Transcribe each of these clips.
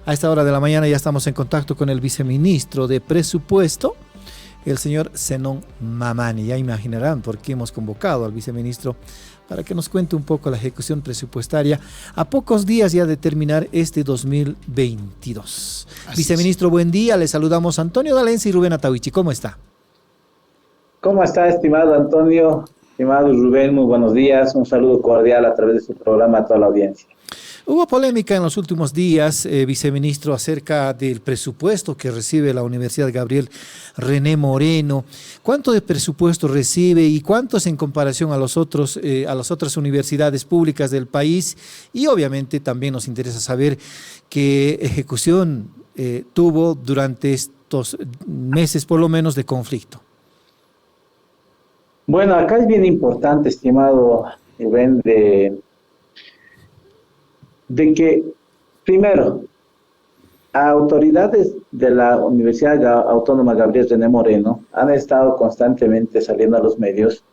A esta hora de la mañana ya estamos en contacto con el viceministro de Presupuesto, el señor Zenón Mamani. Ya imaginarán por qué hemos convocado al viceministro para que nos cuente un poco la ejecución presupuestaria a pocos días ya de terminar este 2022. Viceministro, buen día. Le saludamos Antonio D'Alencia y Rubén Atahuichi. ¿Cómo está? ¿Cómo está, estimado Antonio? Estimado Rubén, muy buenos días. Un saludo cordial a través de su programa a toda la audiencia. Hubo polémica en los últimos días, viceministro, acerca del presupuesto que recibe la Universidad Gabriel René Moreno. ¿Cuánto de presupuesto recibe y cuántos en comparación a las otras universidades públicas del país? Y obviamente también nos interesa saber qué ejecución tuvo durante estos meses, por lo menos, de conflicto. Bueno, acá es bien importante, estimado Rubén, de que, primero, autoridades de la Universidad Autónoma Gabriel René Moreno han estado constantemente saliendo a los medios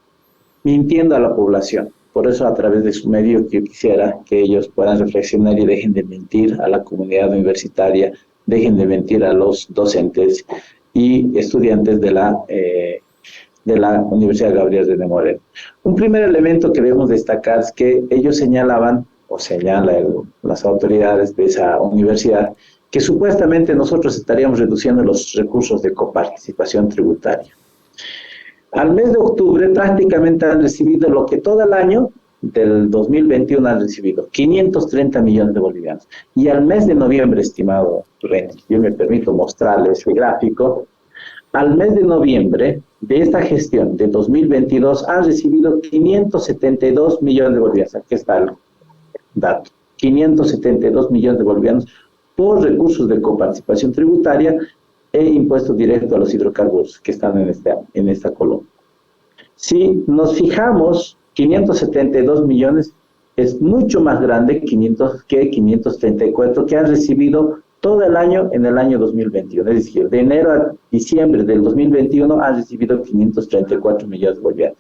mintiendo a la población. Por eso, a través de su medio, yo quisiera que ellos puedan reflexionar y dejen de mentir a la comunidad universitaria, dejen de mentir a los docentes y estudiantes de la Universidad Gabriel René Moreno. Un primer elemento que debemos destacar es que ellos señalaban, o señalan las autoridades de esa universidad, que supuestamente nosotros estaríamos reduciendo los recursos de coparticipación tributaria. Al mes de octubre prácticamente han recibido lo que todo el año del 2021 han recibido, 530 millones de bolivianos. Y al mes de noviembre, estimado René, yo me permito mostrarles el gráfico, al mes de noviembre de esta gestión de 2022 han recibido 572 millones de bolivianos. Aquí está el dato, 572 millones de bolivianos por recursos de coparticipación tributaria e impuesto directo a los hidrocarburos que están en esta columna. Si nos fijamos, 572 millones es mucho más grande que 534 que han recibido todo el año en el año 2021. Es decir, de enero a diciembre del 2021 han recibido 534 millones de bolivianos.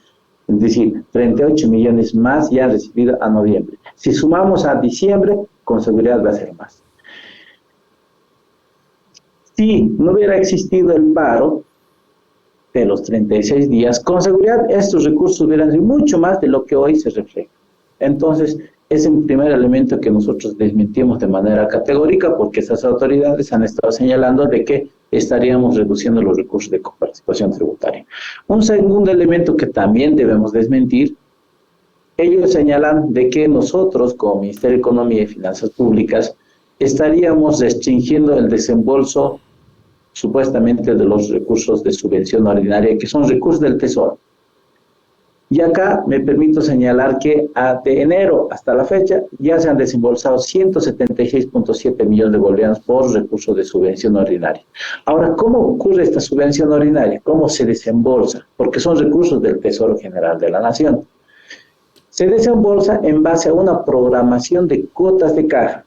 Es decir, 38 millones más ya han recibido a noviembre. Si sumamos a diciembre, con seguridad va a ser más. Si no hubiera existido el paro de los 36 días, con seguridad estos recursos hubieran sido mucho más de lo que hoy se refleja. Entonces, es el primer elemento que nosotros desmentimos de manera categórica, porque esas autoridades han estado señalando de que estaríamos reduciendo los recursos de coparticipación tributaria. Un segundo elemento que también debemos desmentir, ellos señalan de que nosotros, como Ministerio de Economía y Finanzas Públicas, estaríamos restringiendo el desembolso supuestamente de los recursos de subvención ordinaria, que son recursos del Tesoro. Y acá me permito señalar que de enero hasta la fecha ya se han desembolsado 176.7 millones de bolivianos por recursos de subvención ordinaria. Ahora, ¿cómo ocurre esta subvención ordinaria? ¿Cómo se desembolsa? Porque son recursos del Tesoro General de la Nación. Se desembolsa en base a una programación de cuotas de caja.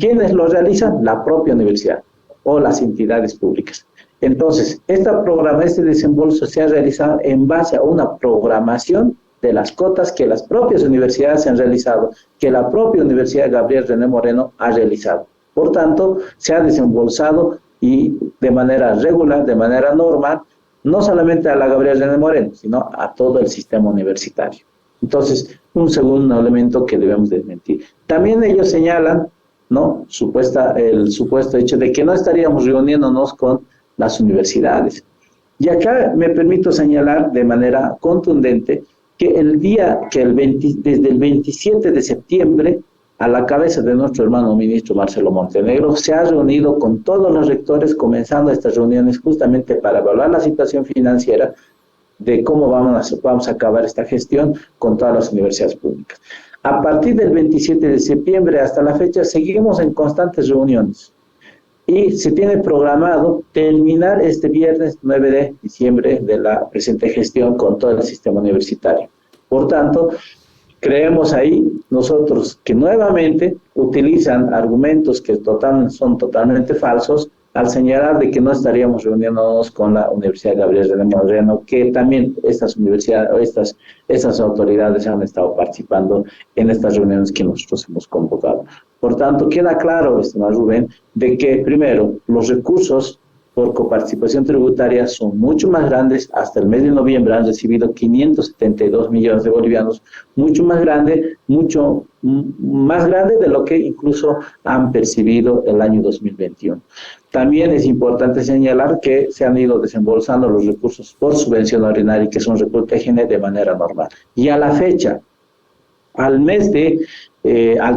¿Quiénes lo realizan? La propia universidad o las entidades públicas. Entonces, este desembolso se ha realizado en base a una programación de las cuotas que las propias universidades han realizado, que la propia Universidad Gabriel René Moreno ha realizado. Por tanto, se ha desembolsado y de manera regular, de manera normal, no solamente a la Gabriel René Moreno, sino a todo el sistema universitario. Entonces, un segundo elemento que debemos desmentir. También ellos señalan, ¿no?, el supuesto hecho de que no estaríamos reuniéndonos con las universidades. Y acá me permito señalar de manera contundente que desde el 27 de septiembre, a la cabeza de nuestro hermano ministro Marcelo Montenegro, se ha reunido con todos los rectores, comenzando estas reuniones justamente para evaluar la situación financiera de cómo vamos a acabar esta gestión con todas las universidades públicas. A partir del 27 de septiembre hasta la fecha, seguimos en constantes reuniones. Y se tiene programado terminar este viernes 9 de diciembre de la presente gestión con todo el sistema universitario. Por tanto, creemos ahí nosotros que nuevamente utilizan argumentos que son totalmente falsos al señalar de que no estaríamos reuniéndonos con la Universidad Gabriel René Moreno, que también estas universidades, estas autoridades han estado participando en estas reuniones que nosotros hemos convocado. Por tanto, queda claro, estimado Rubén, de que primero los recursos por coparticipación tributaria son mucho más grandes. Hasta el mes de noviembre han recibido 572 millones de bolivianos, mucho más grande de lo que incluso han percibido el año 2021. También es importante señalar que se han ido desembolsando los recursos por subvención ordinaria, que son recursos TGN, de manera normal. Y a la fecha, al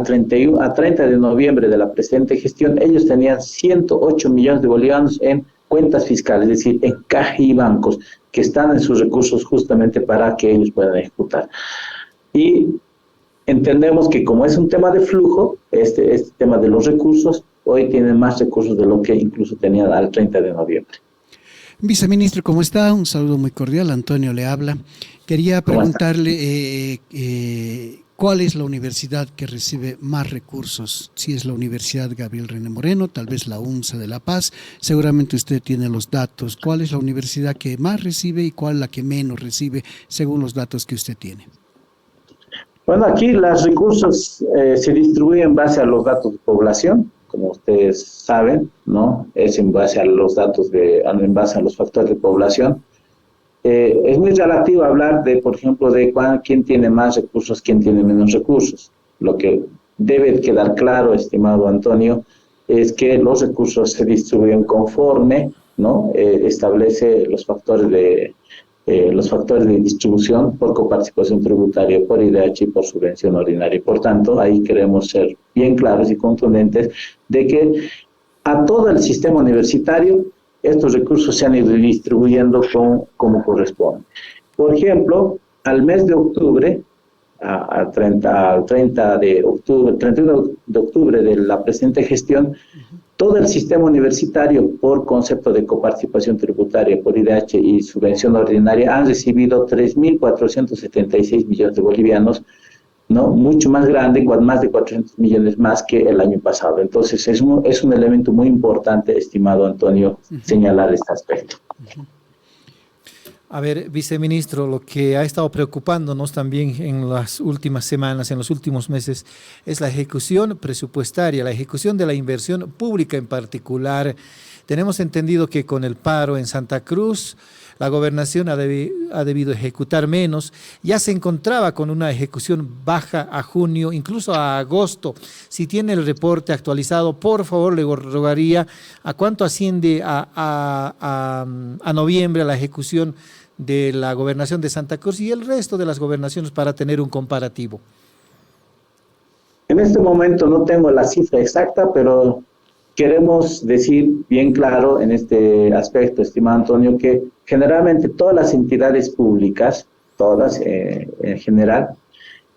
30 de noviembre de la presente gestión, ellos tenían 108 millones de bolivianos en cuentas fiscales, es decir, en caja y bancos, que están en sus recursos justamente para que ellos puedan ejecutar. Y entendemos que como es un tema de flujo, este tema de los recursos, hoy tienen más recursos de lo que incluso tenían al 30 de noviembre. Viceministro, ¿cómo está? Un saludo muy cordial. Antonio le habla. Quería preguntarle ¿cuál es la universidad que recibe más recursos? Si es la Universidad Gabriel René Moreno, tal vez la UNSA de La Paz. Seguramente usted tiene los datos. ¿Cuál es la universidad que más recibe y cuál la que menos recibe, según los datos que usted tiene? Bueno, aquí los recursos se distribuyen en base a los datos de población, como ustedes saben, ¿no? Es en base a los datos en base a los factores de población. Es muy relativo hablar de, por ejemplo, de quién tiene más recursos, quién tiene menos recursos. Lo que debe quedar claro, estimado Antonio, es que los recursos se distribuyen conforme, ¿no? Establece los factores de distribución por coparticipación tributaria, por IDH y por subvención ordinaria. Por tanto, ahí queremos ser bien claros y contundentes de que a todo el sistema universitario estos recursos se han ido distribuyendo como corresponde. Por ejemplo, al mes de octubre, al 31 de octubre de la presente gestión, todo el sistema universitario, por concepto de coparticipación tributaria, por IDH y subvención ordinaria, han recibido 3.476 millones de bolivianos, ¿no? Mucho más grande, con más de 400 millones más que el año pasado. Entonces, es un elemento muy importante, estimado Antonio, señalar este aspecto. A ver, viceministro, lo que ha estado preocupándonos también en las últimas semanas, en los últimos meses, es la ejecución presupuestaria, la ejecución de la inversión pública en particular. Tenemos entendido que con el paro en Santa Cruz, la gobernación ha debido ejecutar menos. Ya se encontraba con una ejecución baja a junio, incluso a agosto. Si tiene el reporte actualizado, por favor, le rogaría a cuánto asciende a noviembre la ejecución de la gobernación de Santa Cruz y el resto de las gobernaciones para tener un comparativo. En este momento no tengo la cifra exacta, pero queremos decir bien claro en este aspecto, estimado Antonio, que generalmente todas las entidades públicas, todas en general,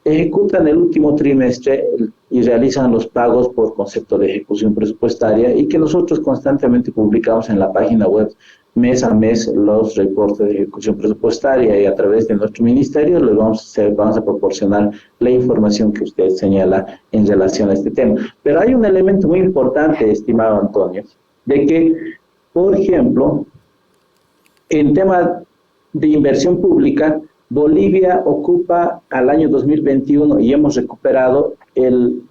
ejecutan el último trimestre y realizan los pagos por concepto de ejecución presupuestaria, y que nosotros constantemente publicamos en la página web mes a mes los reportes de ejecución presupuestaria, y a través de nuestro ministerio les vamos a proporcionar la información que usted señala en relación a este tema. Pero hay un elemento muy importante, estimado Antonio, de que, por ejemplo, en tema de inversión pública, Bolivia ocupa al año 2021 y hemos recuperado el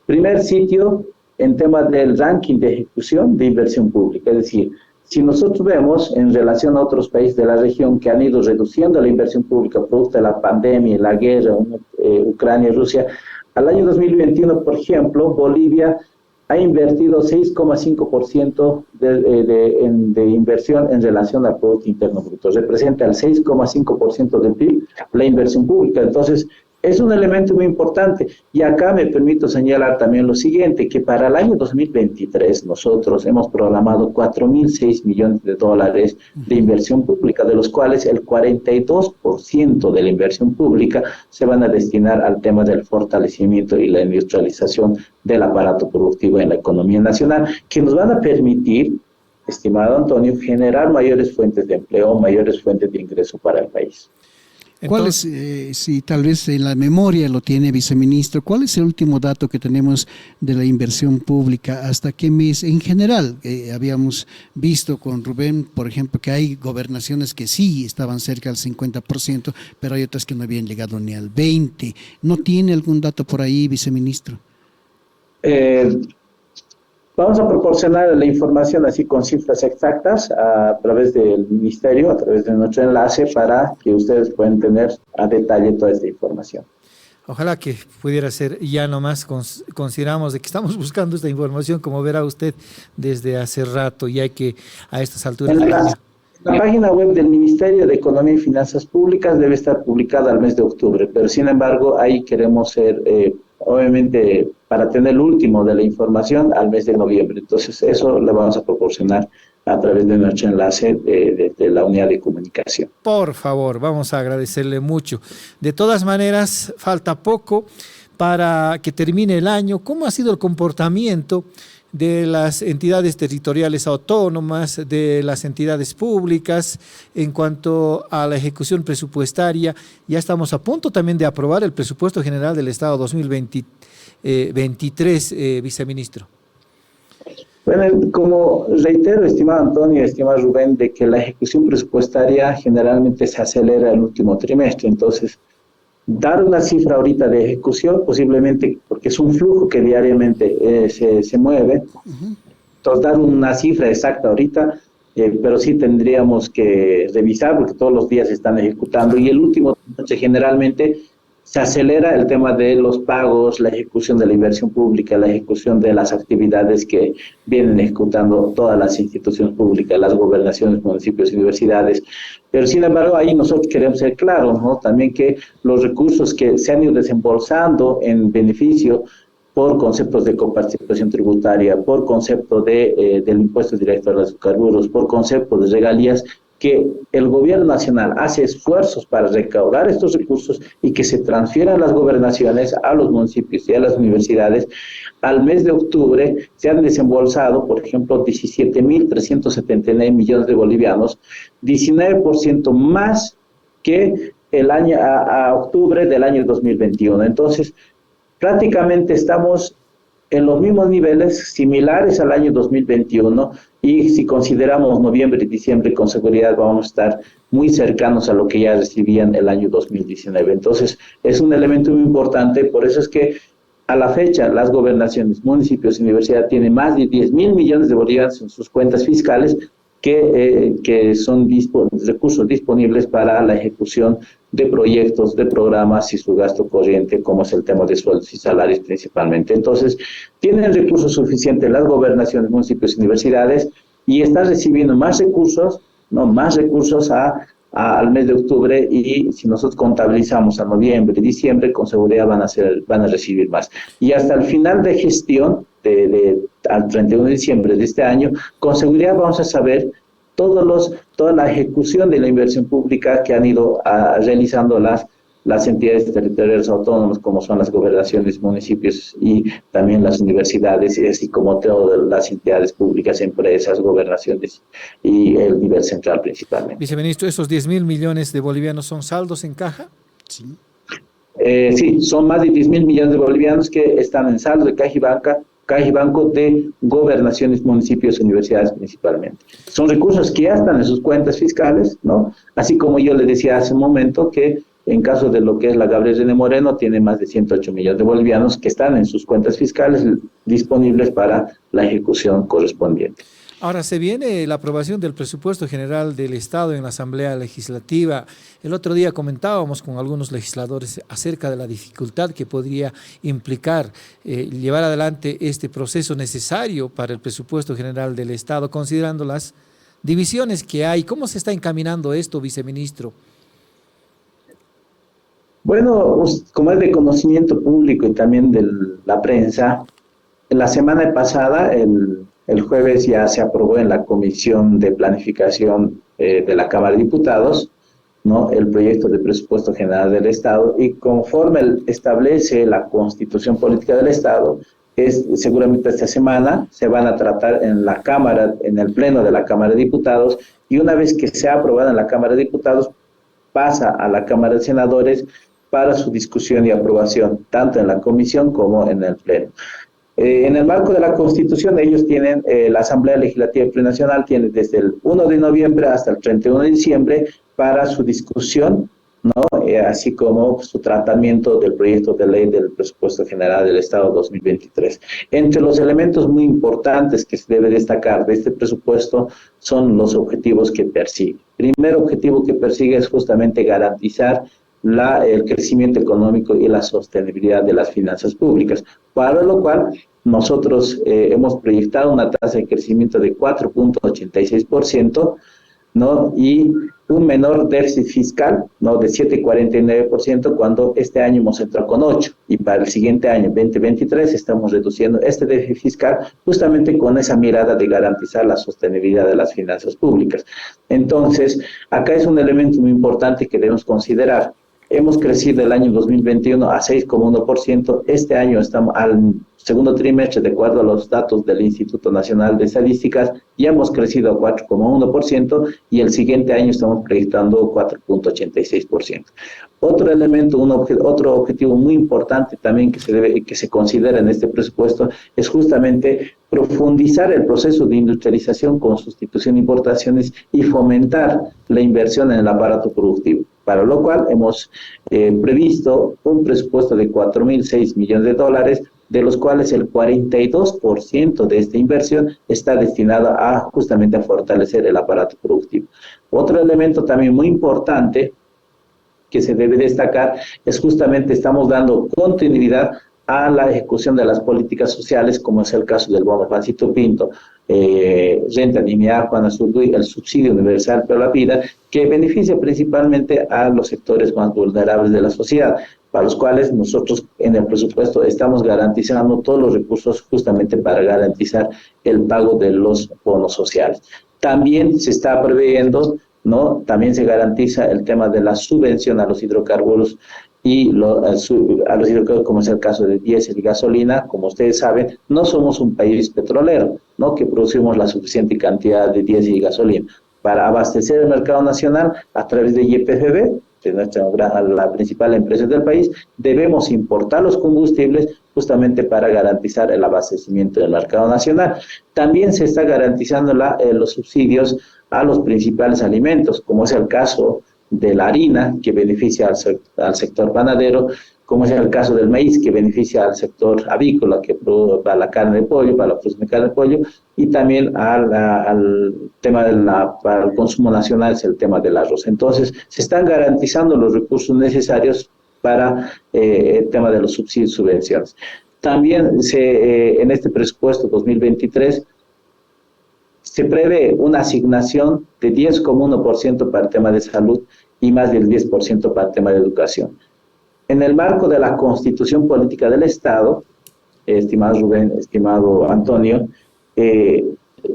primer sitio en tema del ranking de ejecución de inversión pública. Es decir, si nosotros vemos en relación a otros países de la región que han ido reduciendo la inversión pública producto de la pandemia y la guerra, Ucrania y Rusia, al año 2021, por ejemplo, Bolivia ha invertido 6,5% de inversión en relación al Producto Interno Bruto. Representa el 6,5% del PIB la inversión pública. Entonces, es un elemento muy importante. Y acá me permito señalar también lo siguiente, que para el año 2023 nosotros hemos programado 4.006 millones de dólares de inversión pública, de los cuales el 42% de la inversión pública se van a destinar al tema del fortalecimiento y la industrialización del aparato productivo en la economía nacional, que nos van a permitir, estimado Antonio, generar mayores fuentes de empleo, mayores fuentes de ingreso para el país. ¿Cuál es, si tal vez en la memoria lo tiene, viceministro, cuál es el último dato que tenemos de la inversión pública? ¿Hasta qué mes? En general, habíamos visto con Rubén, por ejemplo, que hay gobernaciones que sí estaban cerca del 50%, pero hay otras que no habían llegado ni al 20%. ¿No tiene algún dato por ahí, viceministro? Vamos a proporcionar la información así con cifras exactas a través del ministerio, a través de nuestro enlace, para que ustedes puedan tener a detalle toda esta información. Ojalá que pudiera ser ya nomás. Consideramos de que estamos buscando esta información, como verá usted, desde hace rato, y hay que a estas alturas... La página web del Ministerio de Economía y Finanzas Públicas debe estar publicada al mes de octubre, pero sin embargo ahí queremos ser, obviamente, para tener el último de la información al mes de noviembre. Entonces eso lo vamos a proporcionar a través de nuestro enlace de la unidad de comunicación. Por favor, vamos a agradecerle mucho. De todas maneras, falta poco para que termine el año. ¿Cómo ha sido el comportamiento de las entidades territoriales autónomas, de las entidades públicas en cuanto a la ejecución presupuestaria? Ya estamos a punto también de aprobar el presupuesto general del Estado 2023, viceministro. Bueno, como reitero, estimado Antonio, estimado Rubén, de que la ejecución presupuestaria generalmente se acelera el último trimestre. Entonces, dar una cifra ahorita de ejecución, posiblemente, porque es un flujo que diariamente se mueve, entonces dar una cifra exacta ahorita, pero sí tendríamos que revisar, porque todos los días se están ejecutando, y el último trimestre generalmente se acelera el tema de los pagos, la ejecución de la inversión pública, la ejecución de las actividades que vienen ejecutando todas las instituciones públicas, las gobernaciones, municipios y universidades. Pero sin embargo, ahí nosotros queremos ser claros, ¿no? También que los recursos que se han ido desembolsando en beneficio por conceptos de coparticipación tributaria, por concepto del impuesto directo a los hidrocarburos, por concepto de regalías, que el gobierno nacional hace esfuerzos para recaudar estos recursos y que se transfieran las gobernaciones a los municipios y a las universidades. Al mes de octubre se han desembolsado, por ejemplo, 17.379 millones de bolivianos, 19% más que el año a octubre del año 2021. Entonces, prácticamente estamos en los mismos niveles, similares al año 2021, y si consideramos noviembre y diciembre, con seguridad vamos a estar muy cercanos a lo que ya recibían el año 2019. Entonces, es un elemento muy importante, por eso es que a la fecha las gobernaciones, municipios y universidades tienen más de 10.000 millones de bolivianos en sus cuentas fiscales, que son recursos disponibles para la ejecución de proyectos, de programas y su gasto corriente, como es el tema de sueldos y salarios principalmente. Entonces, tienen recursos suficientes las gobernaciones, municipios y universidades, y están recibiendo más recursos, ¿no? Más recursos al mes de octubre, y si nosotros contabilizamos a noviembre y diciembre, con seguridad van a recibir más. Y hasta el final de gestión, al 31 de diciembre de este año, con seguridad vamos a saber toda la ejecución de la inversión pública que han ido realizando las entidades territoriales autónomas, como son las gobernaciones, municipios y también las universidades, así como todas las entidades públicas, empresas, gobernaciones y el nivel central principalmente. Viceministro, ¿esos 10.000 millones de bolivianos son saldos en caja? Sí. Sí, son más de 10.000 millones de bolivianos que están en saldo de caja y banco de gobernaciones, municipios y universidades principalmente. Son recursos que ya están en sus cuentas fiscales, ¿no? Así como yo le decía hace un momento que en caso de lo que es la Gabriel René Moreno, tiene más de 108 millones de bolivianos que están en sus cuentas fiscales disponibles para la ejecución correspondiente. Ahora se viene la aprobación del presupuesto general del Estado en la Asamblea Legislativa. El otro día comentábamos con algunos legisladores acerca de la dificultad que podría implicar llevar adelante este proceso necesario para el presupuesto general del Estado, considerando las divisiones que hay. ¿Cómo se está encaminando esto, viceministro? Bueno, como es de conocimiento público y también de la prensa, la semana pasada, el jueves, ya se aprobó en la Comisión de Planificación de la Cámara de Diputados, ¿no?, el proyecto de presupuesto general del Estado, y conforme establece la Constitución Política del Estado, seguramente esta semana se van a tratar en la Cámara, en el Pleno de la Cámara de Diputados, y una vez que sea aprobada en la Cámara de Diputados, pasa a la Cámara de Senadores para su discusión y aprobación, tanto en la comisión como en el Pleno. En el marco de la Constitución, ellos tienen, la Asamblea Legislativa Plurinacional tiene desde el 1 de noviembre hasta el 31 de diciembre para su discusión, ¿no? Así como su tratamiento del proyecto de ley del presupuesto general del Estado 2023. Entre los elementos muy importantes que se debe destacar de este presupuesto son los objetivos que persigue. El primer objetivo que persigue es justamente garantizar el crecimiento económico y la sostenibilidad de las finanzas públicas, para lo cual nosotros hemos proyectado una tasa de crecimiento de 4.86%, ¿no? Y un menor déficit fiscal, ¿no? De 7.49%, cuando este año hemos entrado con 8%, y para el siguiente año, 2023, estamos reduciendo este déficit fiscal justamente con esa mirada de garantizar la sostenibilidad de las finanzas públicas. Entonces, acá es un elemento muy importante que debemos considerar. Hemos crecido el año 2021 a 6,1%. Este año estamos al segundo trimestre, de acuerdo a los datos del Instituto Nacional de Estadísticas, ya hemos crecido a 4,1% y el siguiente año estamos proyectando 4.86%. Otro elemento, otro objetivo muy importante también que se considera en este presupuesto es justamente profundizar el proceso de industrialización con sustitución de importaciones y fomentar la inversión en el aparato productivo, para lo cual hemos previsto un presupuesto de $4.006 millones, de los cuales el 42% de esta inversión está destinada a justamente a fortalecer el aparato productivo. Otro elemento también muy importante que se debe destacar es justamente estamos dando continuidad a la ejecución de las políticas sociales, como es el caso del bono Pancito Pinto, Renta Dignidad Juana Zurduy, el subsidio universal para la vida, que beneficia principalmente a los sectores más vulnerables de la sociedad, para los cuales nosotros en el presupuesto estamos garantizando todos los recursos justamente para garantizar el pago de los bonos sociales. También se está previendo, ¿no? También se garantiza el tema de la subvención a los hidrocarburos y a los hidrocarburos, como es el caso de diésel y gasolina. Como ustedes saben, no somos un país petrolero, ¿no? Que producimos la suficiente cantidad de diésel y gasolina. Para abastecer el mercado nacional a través de YPFB, la principal empresa del país, debemos importar los combustibles justamente para garantizar el abastecimiento del mercado nacional. También se está garantizando los subsidios a los principales alimentos, como es el caso de la harina, que beneficia al sector panadero, como es el caso del maíz, que beneficia al sector avícola, que para la carne de pollo, para la producción de carne de pollo, y también al tema para el consumo nacional, es el tema del arroz. Entonces, se están garantizando los recursos necesarios para el tema de los subsidios y subvenciones. También en este presupuesto 2023 se prevé una asignación de 10,1% para el tema de salud y más del 10% para el tema de educación. En el marco de la Constitución Política del Estado, estimado Rubén, estimado Antonio,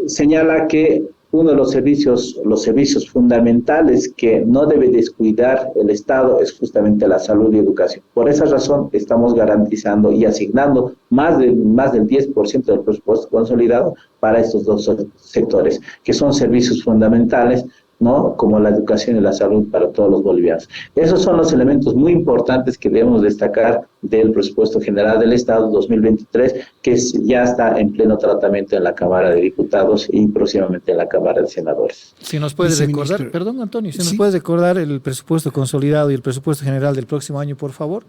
señala que uno de los servicios fundamentales que no debe descuidar el Estado es justamente la salud y educación. Por esa razón estamos garantizando y asignando más del 10% del presupuesto consolidado para estos dos sectores, que son servicios fundamentales, ¿no? Como la educación y la salud para todos los bolivianos. Esos son los elementos muy importantes que debemos destacar del presupuesto general del Estado 2023, que ya está en pleno tratamiento en la Cámara de Diputados y próximamente en la Cámara de Senadores. Si nos puedes recordar, perdón Antonio, si nos puedes recordar el presupuesto consolidado y el presupuesto general del próximo año, por favor.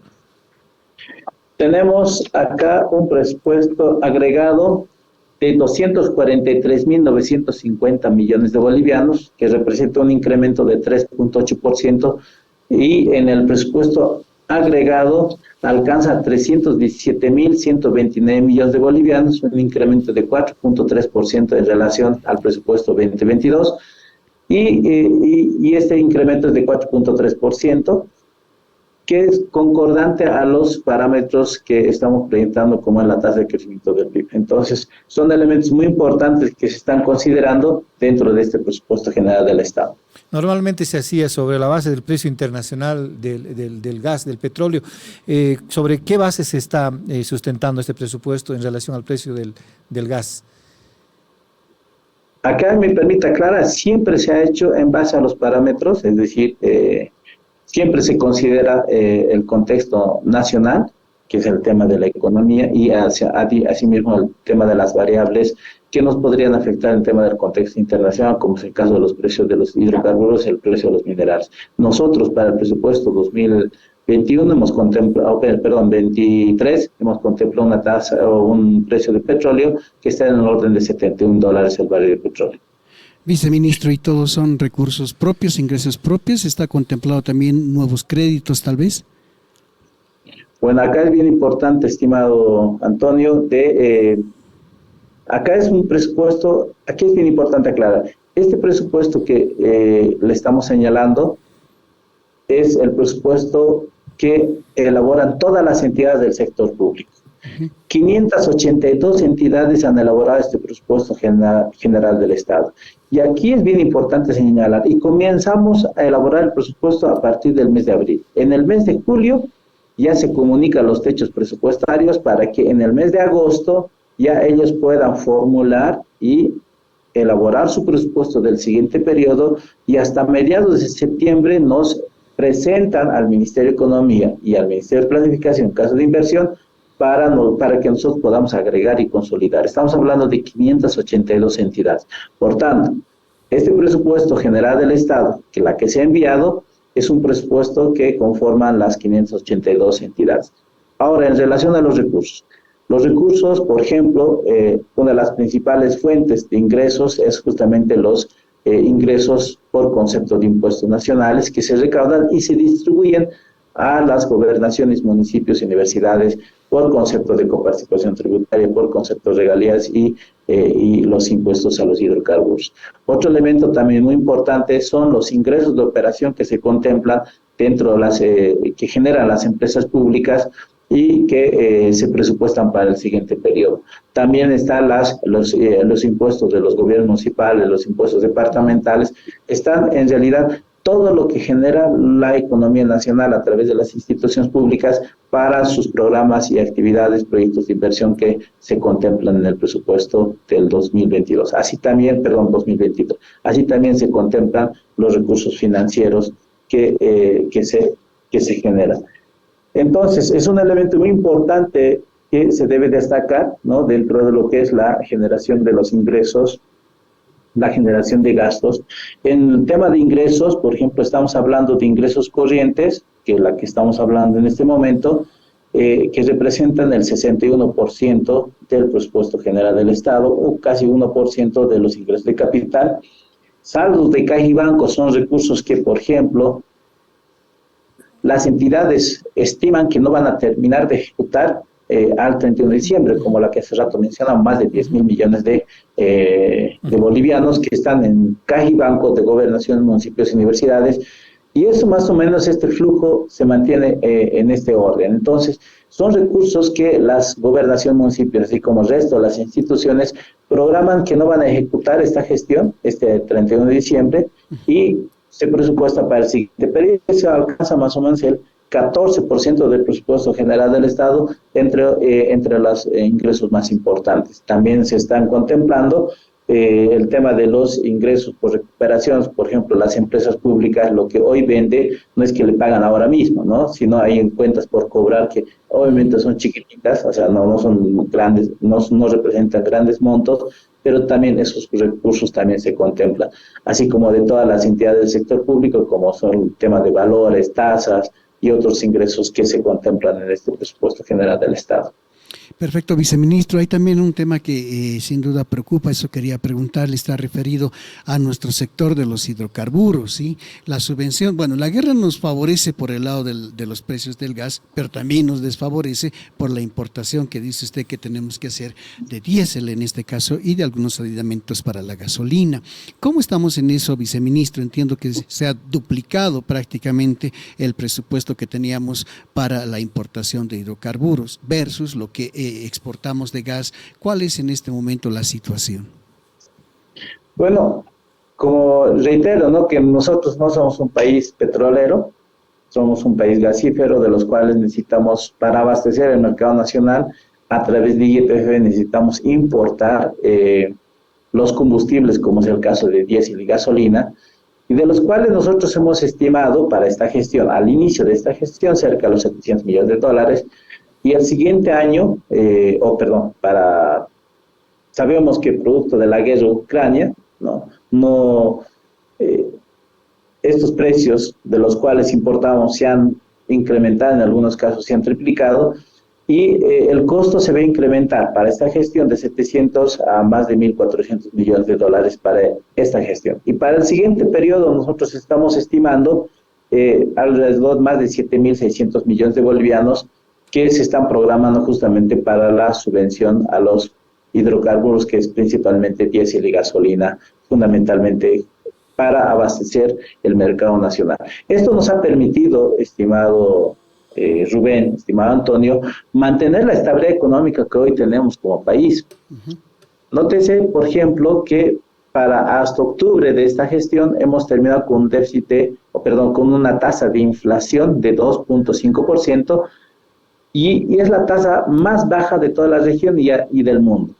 Tenemos acá un presupuesto agregado de 243.950 millones de bolivianos, que representa un incremento de 3.8%, y en el presupuesto agregado alcanza 317.129 millones de bolivianos, un incremento de 4.3% en relación al presupuesto 2022, y este incremento es de 4.3%, que es concordante a los parámetros que estamos proyectando como en la tasa de crecimiento del PIB. Entonces, son elementos muy importantes que se están considerando dentro de este presupuesto general del Estado. Normalmente se hacía sobre la base del precio internacional del gas, del petróleo. ¿Sobre qué base se está sustentando este presupuesto en relación al precio del gas? Acá me permite aclarar, siempre se ha hecho en base a los parámetros, es decir, Siempre se considera el contexto nacional, que es el tema de la economía, y asimismo el tema de las variables que nos podrían afectar en el tema del contexto internacional, como es el caso de los precios de los hidrocarburos, el precio de los minerales. Nosotros, para el presupuesto 2021 hemos contemplado, 23, hemos contemplado una tasa o un precio de petróleo que está en el orden de $71 el barril de petróleo. Viceministro, ¿y todos son recursos propios, ingresos propios? ¿Está contemplado también nuevos créditos, tal vez? Bueno, acá es bien importante, estimado Antonio, acá es un presupuesto, aquí es bien importante aclarar, este presupuesto que le estamos señalando es el presupuesto que elaboran todas las entidades del sector público. 582 entidades han elaborado este presupuesto general del Estado. Y aquí es bien importante señalar, y comenzamos a elaborar el presupuesto a partir del mes de abril. En el mes de julio ya se comunican los techos presupuestarios para que en el mes de agosto ya ellos puedan formular y elaborar su presupuesto del siguiente periodo, y hasta mediados de septiembre nos presentan al Ministerio de Economía y al Ministerio de Planificación en caso de inversión para que nosotros podamos agregar y consolidar. Estamos hablando de 582 entidades. Por tanto, este presupuesto general del Estado, que la que se ha enviado, es un presupuesto que conforman las 582 entidades. Ahora, en relación a los recursos, por ejemplo, una de las principales fuentes de ingresos es justamente los ingresos por concepto de impuestos nacionales que se recaudan y se distribuyen a las gobernaciones, municipios y universidades por concepto de coparticipación tributaria, por concepto de regalías y los impuestos a los hidrocarburos. Otro elemento también muy importante son los ingresos de operación que se contemplan dentro de las que generan las empresas públicas y que se presupuestan para el siguiente periodo. También están los impuestos de los gobiernos municipales, los impuestos departamentales. Están en realidad todo lo que genera la economía nacional a través de las instituciones públicas para sus programas y actividades, proyectos de inversión que se contemplan en el presupuesto del 2022. 2022. Así también se contemplan los recursos financieros que se generan. Entonces, es un elemento muy importante que se debe destacar, ¿no?, dentro de lo que es la generación de los ingresos, la generación de gastos. En el tema de ingresos, por ejemplo, estamos hablando de ingresos corrientes, que es la que estamos hablando en este momento, que representan el 61% del presupuesto general del Estado, o casi 1% de los ingresos de capital. Saldos de caja y banco son recursos que, por ejemplo, las entidades estiman que no van a terminar de ejecutar al 31 de diciembre, como la que hace rato mencionaba, más de 10.000 millones de bolivianos que están en caja y banco de gobernación, municipios y universidades, y eso más o menos, este flujo se mantiene en este orden. Entonces, son recursos que las gobernaciones, municipios, así como el resto de las instituciones, programan que no van a ejecutar esta gestión, este 31 de diciembre, y se presupuesta para el siguiente periodo. Se alcanza más o menos el 14% del presupuesto general del Estado entre los ingresos más importantes. También se están contemplando el tema de los ingresos por recuperaciones. Por ejemplo, las empresas públicas, lo que hoy vende no es que le pagan ahora mismo, ¿no?, sino hay cuentas por cobrar que obviamente son chiquititas, o sea, no son grandes, no representan grandes montos, pero también esos recursos también se contemplan, así como de todas las entidades del sector público, como son temas de valores, tasas y otros ingresos que se contemplan en este presupuesto general del Estado. Perfecto, viceministro. Hay también un tema que sin duda preocupa, eso quería preguntarle, está referido a nuestro sector de los hidrocarburos, ¿sí? La subvención, bueno, la guerra nos favorece por el lado de los precios del gas, pero también nos desfavorece por la importación que dice usted que tenemos que hacer de diésel en este caso y de algunos aditamentos para la gasolina. ¿Cómo estamos en eso, viceministro? Entiendo que se ha duplicado prácticamente el presupuesto que teníamos para la importación de hidrocarburos versus lo que exportamos de gas. ¿Cuál es en este momento la situación? Bueno, como reitero, ¿no?, que nosotros no somos un país petrolero, somos un país gasífero, de los cuales necesitamos, para abastecer el mercado nacional, a través de YPF necesitamos importar los combustibles, como es el caso de diésel y gasolina, y de los cuales nosotros hemos estimado para esta gestión, al inicio de esta gestión, cerca de los $700 millones, y el siguiente año, sabemos que producto de la guerra de Ucrania, estos precios de los cuales importamos se han incrementado, en algunos casos se han triplicado, y el costo se va a incrementar para esta gestión de 700 a más de $1.400 millones para esta gestión. Y para el siguiente periodo nosotros estamos estimando alrededor de más de 7.600 millones de bolivianos que se están programando justamente para la subvención a los hidrocarburos, que es principalmente diésel y gasolina, fundamentalmente para abastecer el mercado nacional. Esto nos ha permitido, estimado Rubén, estimado Antonio, mantener la estabilidad económica que hoy tenemos como país. Nótese, por ejemplo, que para hasta octubre de esta gestión hemos terminado con con una tasa de inflación de 2.5%, y es la tasa más baja de toda la región y del mundo.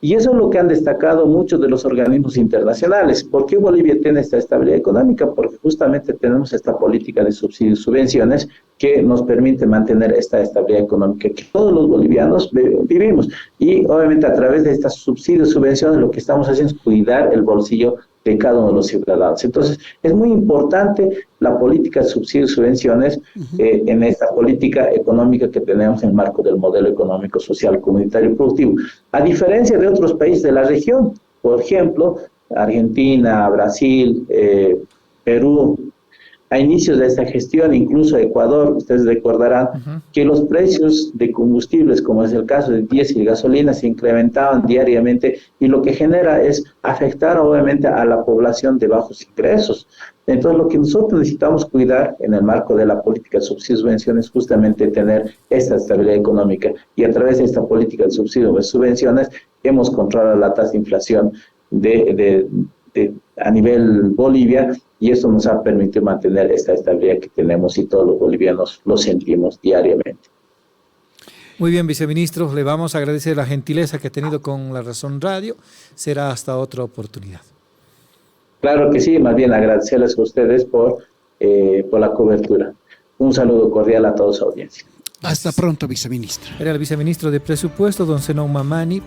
Y eso es lo que han destacado muchos de los organismos internacionales. ¿Por qué Bolivia tiene esta estabilidad económica? Porque justamente tenemos esta política de subsidios y subvenciones que nos permite mantener esta estabilidad económica que todos los bolivianos vivimos. Y obviamente a través de estas subsidios y subvenciones lo que estamos haciendo es cuidar el bolsillo de cada uno de los ciudadanos. Entonces, es muy importante la política de subsidios y subvenciones en esta política económica que tenemos en el marco del modelo económico, social, comunitario y productivo. A diferencia de otros países de la región, por ejemplo, Argentina, Brasil, Perú, a inicios de esta gestión, incluso Ecuador, ustedes recordarán que los precios de combustibles, como es el caso de diésel y gasolina, se incrementaban diariamente, y lo que genera es afectar obviamente a la población de bajos ingresos. Entonces, lo que nosotros necesitamos cuidar en el marco de la política de subsidios y subvenciones es justamente tener esta estabilidad económica, y a través de esta política de subsidios y subvenciones hemos controlado la tasa de inflación a nivel Bolivia, y eso nos ha permitido mantener esta estabilidad que tenemos, y todos los bolivianos lo sentimos diariamente. Muy bien, viceministro, le vamos a agradecer la gentileza que ha tenido con La Razón Radio. Será hasta otra oportunidad. Claro que sí, más bien agradecerles a ustedes por la cobertura. Un saludo cordial a toda su audiencia. Hasta pronto, viceministro. Era el viceministro de Presupuesto, don Zenón Mamani.